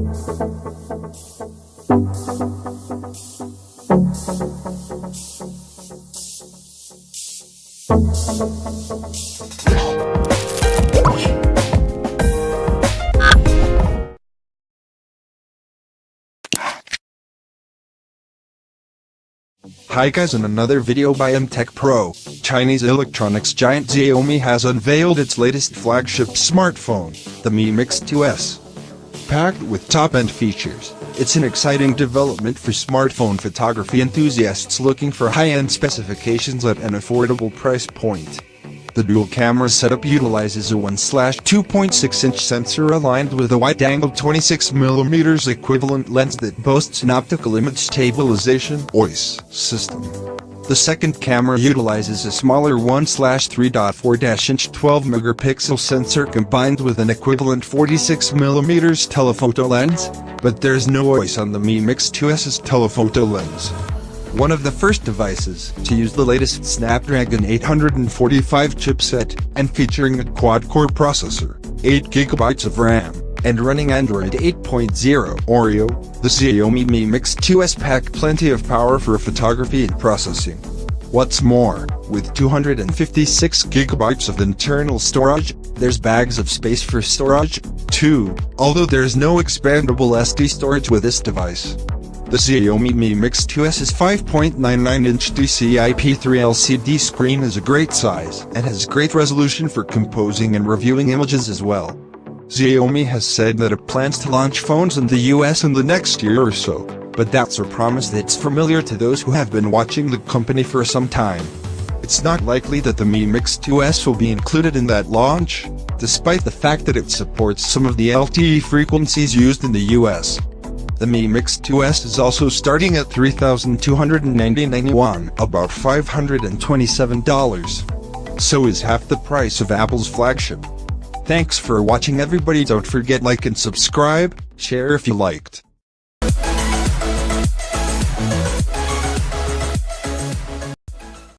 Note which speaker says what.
Speaker 1: Hi guys, in another video by Tech Pro, Chinese electronics giant Xiaomi has unveiled its latest flagship smartphone, the Mi Mix 2S. Packed with top-end features, it's an exciting development for smartphone photography enthusiasts looking for high-end specifications at an affordable price point. The dual-camera setup utilizes a 1/2.6-inch sensor aligned with a wide-angle 26mm equivalent lens that boasts an optical image stabilization (OIS) system. The second camera utilizes a smaller 1/3.4-inch 12-megapixel sensor combined with an equivalent 46mm telephoto lens, but there's no OIS on the Mi Mix 2S's telephoto lens. One of the first devices to use the latest Snapdragon 845 chipset, and featuring a quad-core processor, 8GB of RAM, and running Android 8.0 Oreo, the Xiaomi Mi Mix 2S pack plenty of power for photography and processing. What's more, with 256GB of internal storage, there's bags of space for storage, too, although there's no expandable SD storage with this device. The Xiaomi Mi Mix 2S's 5.99-inch DCI-P3 LCD screen is a great size and has great resolution for composing and reviewing images as well. Xiaomi has said that it plans to launch phones in the US in the next year or so, but that's a promise that's familiar to those who have been watching the company for some time. It's not likely that the Mi Mix 2S will be included in that launch, despite the fact that it supports some of the LTE frequencies used in the US. The Mi Mix 2S is also starting at 3,299 yuan, about $527. So is half the price of Apple's flagship. Thanks for watching everybody. Don't forget like and subscribe, share if you liked.